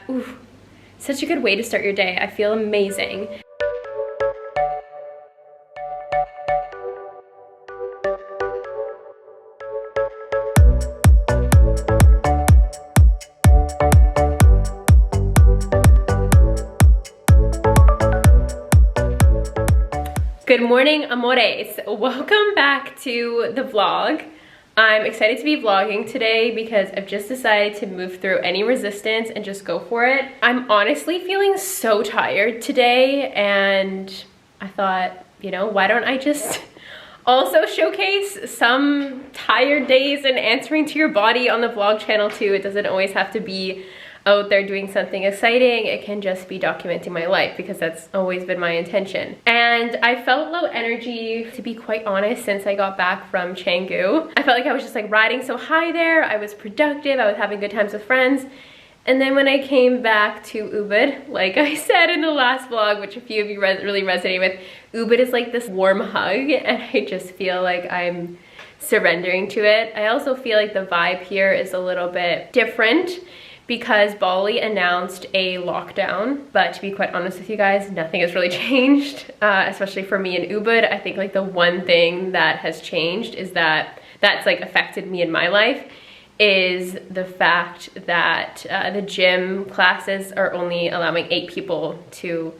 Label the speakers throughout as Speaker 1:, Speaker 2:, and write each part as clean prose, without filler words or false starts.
Speaker 1: ooh, such a good way to start your day. I feel amazing. Good morning, amores. Welcome back to the vlog. I'm excited to be vlogging today because I've just decided to move through any resistance and just go for it. I'm honestly feeling so tired today, and I thought, you know, why don't I just also showcase some tired days and answering to your body on the vlog channel too. It doesn't always have to be out there doing something exciting. It can just be documenting my life because that's always been my intention. And I felt low energy, to be quite honest, since I got back from Canggu. I felt like I was just like riding so high there. I was productive, I was having good times with friends. And then when I came back to Ubud, like I said in the last vlog, which a few of you really resonate with, Ubud is like this warm hug, and I just feel like I'm surrendering to it. I also feel like the vibe here is a little bit different because Bali announced a lockdown, but to be quite honest with you guys, nothing has really changed, especially for me in Ubud. I think like the one thing that has changed is that's like affected me in my life is the fact that the gym classes are only allowing 8 people to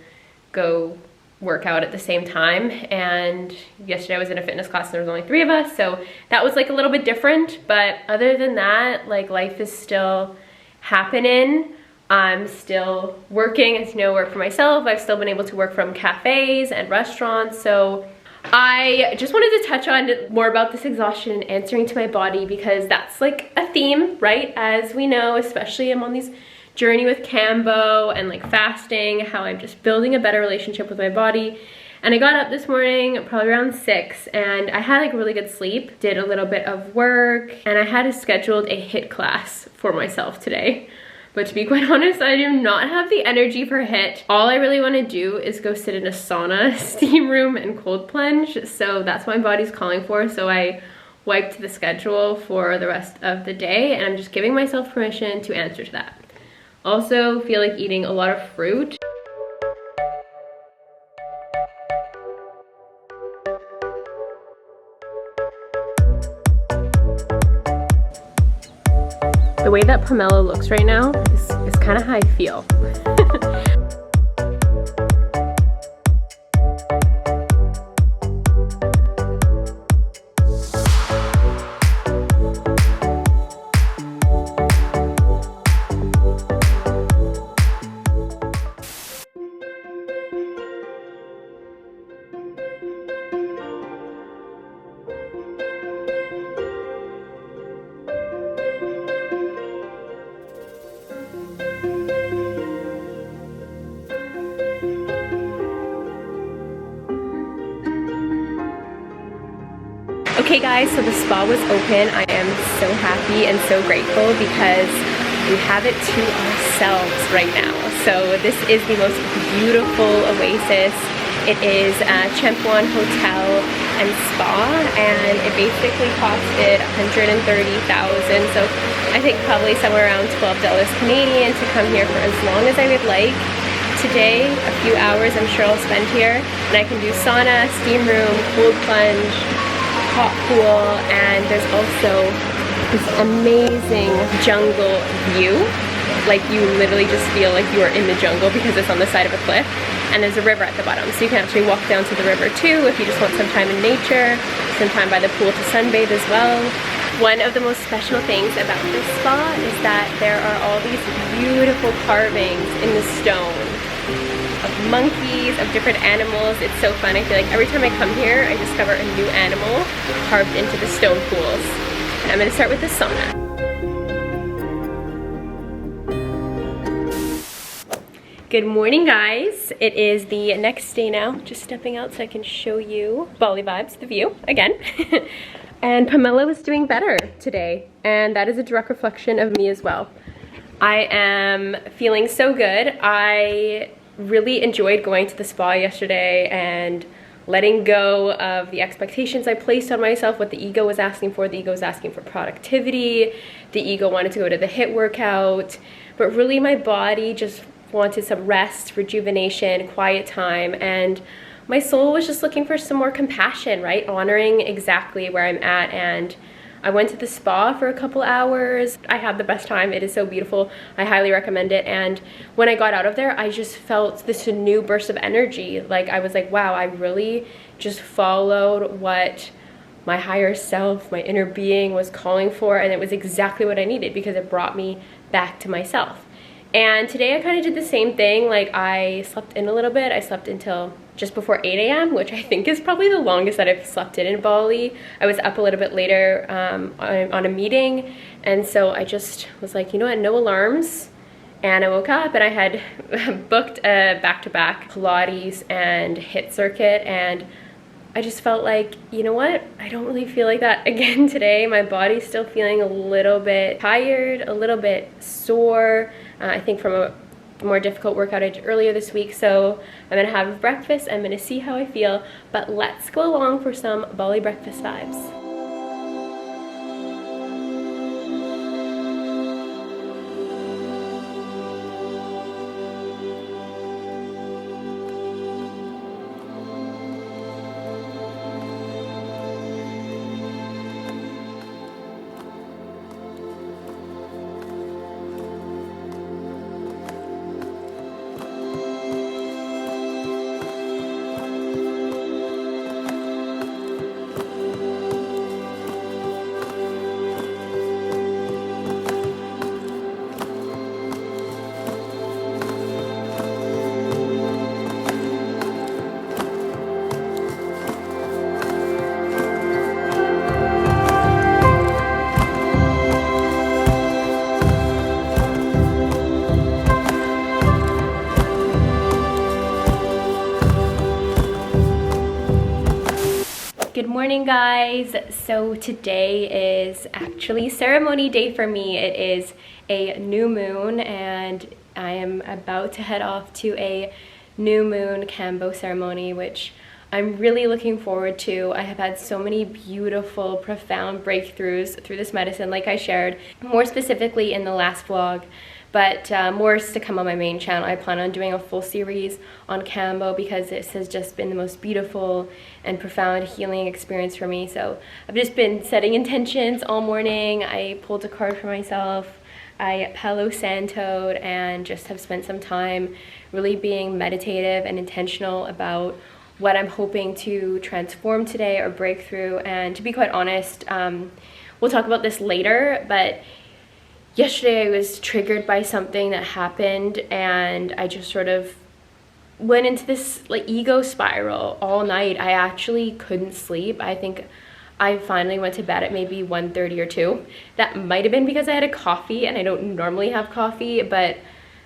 Speaker 1: go work out at the same time. And yesterday I was in a fitness class and there was only 3 of us, so that was like a little bit different. But other than that, like life is still happening. I'm still working, as you know, work for myself. I've still been able to work from cafes and restaurants. So I just wanted to touch on more about this exhaustion and answering to my body, because that's like a theme, right? As we know, especially I'm on this journey with Cambo and like fasting, how I'm just building a better relationship with my body. And I got up this morning probably around 6, and I had like really good sleep, did a little bit of work, and I had scheduled a HIIT class for myself today. But to be quite honest, I do not have the energy for HIIT. All I really want to do is go sit in a sauna, steam room, and cold plunge. So that's what my body's calling for. So I wiped the schedule for the rest of the day, and I'm just giving myself permission to answer to that. Also feel like eating a lot of fruit. The way that Pomelo looks right now is kind of how I feel. Okay guys, so the spa was open. I am so happy and so grateful because we have it to ourselves right now. So this is the most beautiful oasis. It is a Chempwan Hotel and Spa, and it basically costed $130,000. So I think probably somewhere around $12 Canadian to come here for as long as I would like. Today, a few hours I'm sure I'll spend here, and I can do sauna, steam room, cold plunge, hot pool, and there's also this amazing jungle view. Like you literally just feel like you are in the jungle because it's on the side of a cliff, and there's a river at the bottom, so you can actually walk down to the river too if you just want some time in nature, some time by the pool to sunbathe as well. One of the most special things about this spa is that there are all these beautiful carvings in the stone of monkeys, of different animals. It's so fun. I feel like every time I come here, I discover a new animal carved into the stone pools. And I'm gonna start with the sauna. Good morning, guys. It is the next day now. Just stepping out so I can show you Bali vibes, the view, again. And Pamela is doing better today, and that is a direct reflection of me as well. I am feeling so good. I really enjoyed going to the spa yesterday and letting go of the expectations I placed on myself, what the ego was asking for. The ego was asking for productivity. The ego wanted to go to the HIIT workout. but really my body just wanted some rest, rejuvenation, quiet time, and my soul was just looking for some more compassion, right? Honoring exactly where I'm at. And I went to the spa for a couple hours. I had the best time. It is so beautiful. I highly recommend it. And when I got out of there, I just felt this new burst of energy. Like, I was like, wow, I really just followed what my higher self, my inner being was calling for, and it was exactly what I needed because it brought me back to myself. And today I kind of did the same thing. Like, I slept in a little bit. I slept until just before 8 a.m., which I think is probably the longest that I've slept in Bali. I was up a little bit later on a meeting, and so I just was like, you know what, no alarms. And I woke up and I had booked a back-to-back Pilates and HIIT circuit, and I just felt like, you know what, I don't really feel like that again today. My body's still feeling a little bit tired, a little bit sore, I think from a more difficult workout I did earlier this week. So I'm gonna have breakfast, I'm gonna see how I feel, but let's go along for some Bali breakfast vibes. Good morning, guys. So today is actually ceremony day for me. It is a new moon and I am about to head off to a new moon Kambo ceremony, which I'm really looking forward to. I have had so many beautiful, profound breakthroughs through this medicine, like I shared, more specifically in the last vlog. But more is to come on my main channel. I plan on doing a full series on Kambo because this has just been the most beautiful and profound healing experience for me. So I've just been setting intentions all morning. I pulled a card for myself. I Palo Santo'd and just have spent some time really being meditative and intentional about what I'm hoping to transform today or break through. And to be quite honest, we'll talk about this later, but yesterday I was triggered by something that happened and I just sort of went into this like ego spiral all night. I actually couldn't sleep. I think I finally went to bed at maybe 1:30 or 2. That might have been because I had a coffee and I don't normally have coffee, but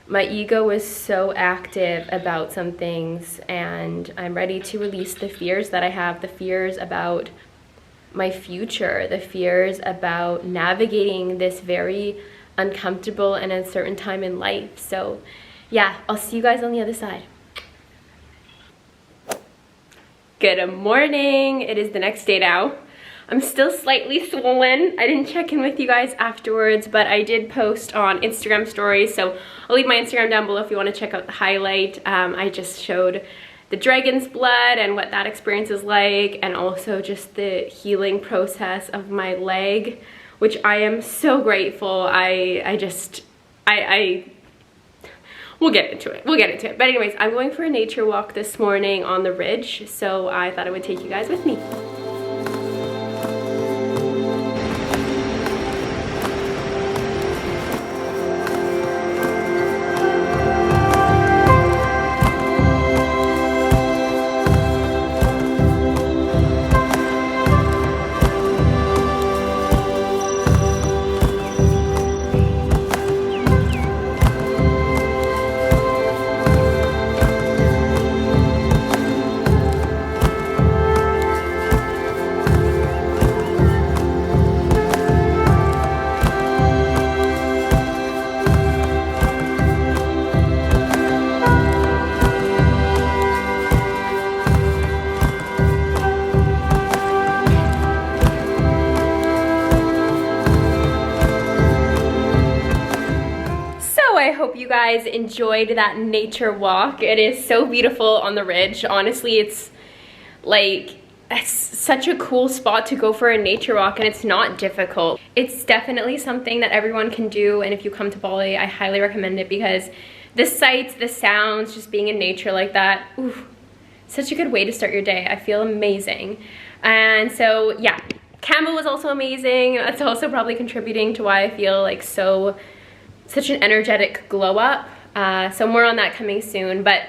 Speaker 1: my ego was so active about some things and I'm ready to release the fears that I have, the fears about my future, the fears about navigating this very uncomfortable and uncertain time in life. So yeah, I'll see you guys on the other side. Good morning. It is the next day now. I'm still slightly swollen. I didn't check in with you guys afterwards, but I did post on Instagram stories, so I'll leave my Instagram down below if you want to check out the highlight. I just showed the dragon's blood and what that experience is like, and also just the healing process of my leg, which I am so grateful. We'll get into it. But anyways, I'm going for a nature walk this morning on the ridge, so I thought I would take you guys with me. guys enjoyed that nature walk. It is so beautiful on the ridge. Honestly, it's like, it's such a cool spot to go for a nature walk, and it's not difficult. It's definitely something that everyone can do, and if you come to Bali, I highly recommend it because the sights, the sounds, just being in nature like that, ooh, such a good way to start your day. I feel amazing. And so yeah, Camo was also amazing. That's also probably contributing to why I feel like such an energetic glow up. So more on that coming soon. But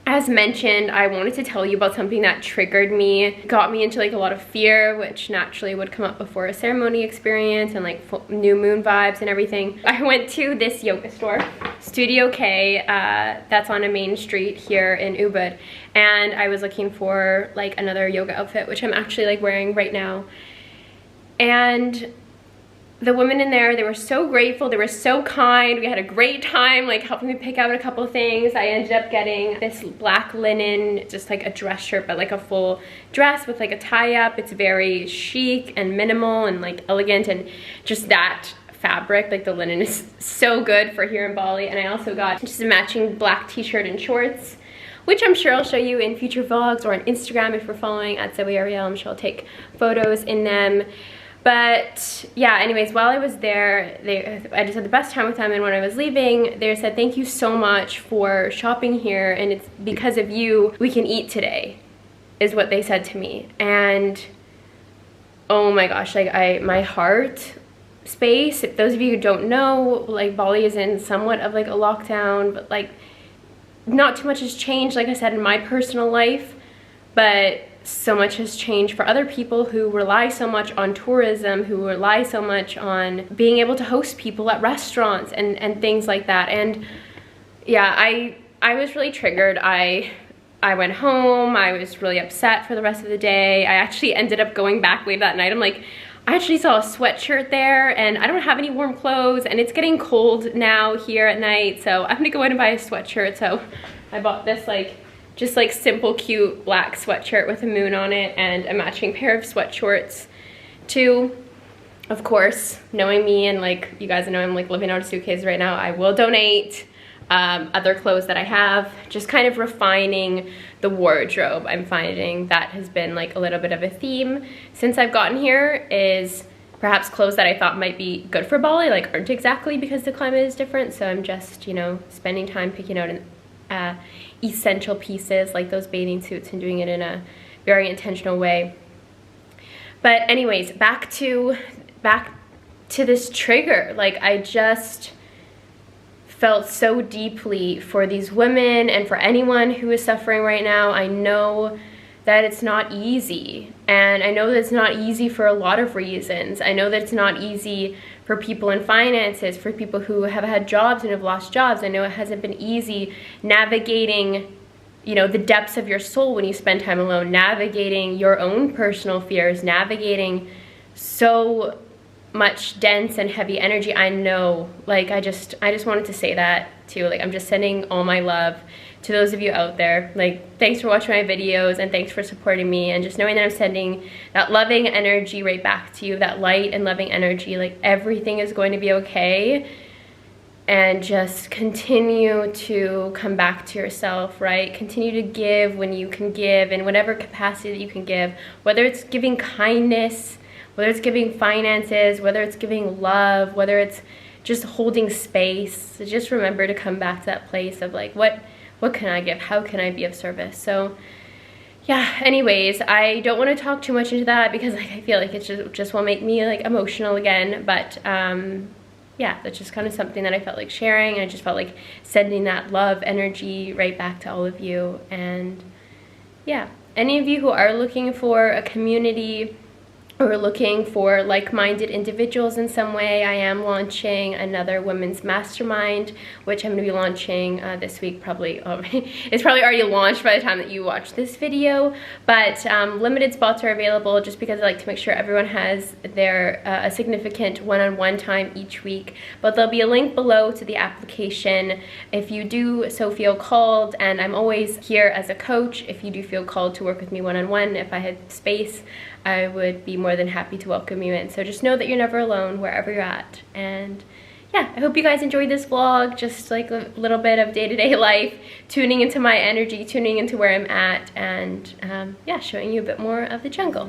Speaker 1: as mentioned, I wanted to tell you about something that triggered me, got me into like a lot of fear, which naturally would come up before a ceremony experience and like new moon vibes and everything. I went to this yoga store, Studio K, that's on a main street here in Ubud, and I was looking for like another yoga outfit, which I'm actually like wearing right now. And the women in there, they were so grateful, they were so kind. We had a great time like helping me pick out a couple of things. I ended up getting this black linen, just like a dress shirt, but like a full dress with like a tie-up. It's very chic and minimal and like elegant, and just that fabric, like the linen, is so good for here in Bali. And I also got just a matching black t-shirt and shorts, which I'm sure I'll show you in future vlogs or on Instagram if you're following at Zoey Ariel. I'm sure I'll take photos in them. But yeah, anyways, while I was there, I just had the best time with them, and when I was leaving, they said, thank you so much for shopping here, and it's because of you we can eat today, is what they said to me. And oh my gosh, like my heart space, if those of you who don't know, like Bali is in somewhat of like a lockdown, but like not too much has changed, like I said, in my personal life, but so much has changed for other people who rely so much on tourism, who rely so much on being able to host people at restaurants and things like that. And yeah, I was really triggered. I went home, I was really upset for the rest of the day. I actually ended up going back late that night. I'm like, I actually saw a sweatshirt there, and I don't have any warm clothes, and it's getting cold now here at night, so I'm gonna go in and buy a sweatshirt. So I bought this like just like simple cute black sweatshirt with a moon on it and a matching pair of sweat shorts too. Of course, knowing me, and like you guys know I'm like living out of suitcases right now, I will donate other clothes that I have, just kind of refining the wardrobe. I'm finding that has been like a little bit of a theme since I've gotten here, is perhaps clothes that I thought might be good for Bali like aren't exactly, because the climate is different. So I'm just, you know, spending time picking out essential pieces like those bathing suits and doing it in a very intentional way. But anyways, back to this trigger. Like, I just felt so deeply for these women and for anyone who is suffering right now. I know that it's not easy, and I know that it's not easy for a lot of reasons. I know that it's not easy for people in finances, for people who have had jobs and have lost jobs. I know it hasn't been easy navigating, you know, the depths of your soul when you spend time alone, navigating your own personal fears, navigating so much dense and heavy energy. I know, like, I just wanted to say that too. Like, I'm just sending all my love to those of you out there. Like, thanks for watching my videos, and thanks for supporting me, and just knowing that I'm sending that loving energy right back to you, that light and loving energy. Like, everything is going to be okay, and just continue to come back to yourself, right? Continue to give when you can give, in whatever capacity that you can give, whether it's giving kindness, whether it's giving finances, whether it's giving love, whether it's just holding space. So just remember to come back to that place of like, what can I give? How can I be of service? So yeah, anyways, I don't want to talk too much into that because like I feel like it just will make me like emotional again. But yeah, that's just kind of something that I felt like sharing, and I just felt like sending that love energy right back to all of you. And yeah, any of you who are looking for a community or looking for like-minded individuals in some way, I am launching another women's mastermind, which I'm going to be launching this week. Probably it's probably already launched by the time that you watch this video, but limited spots are available just because I like to make sure everyone has their a significant one-on-one time each week. But there'll be a link below to the application if you do so feel called, and I'm always here as a coach if you do feel called to work with me one-on-one. If I had space, I would be more than happy to welcome you in. So just know that you're never alone wherever you're at. And yeah, I hope you guys enjoyed this vlog, just like a little bit of day-to-day life, tuning into my energy, tuning into where I'm at, and yeah, showing you a bit more of the jungle.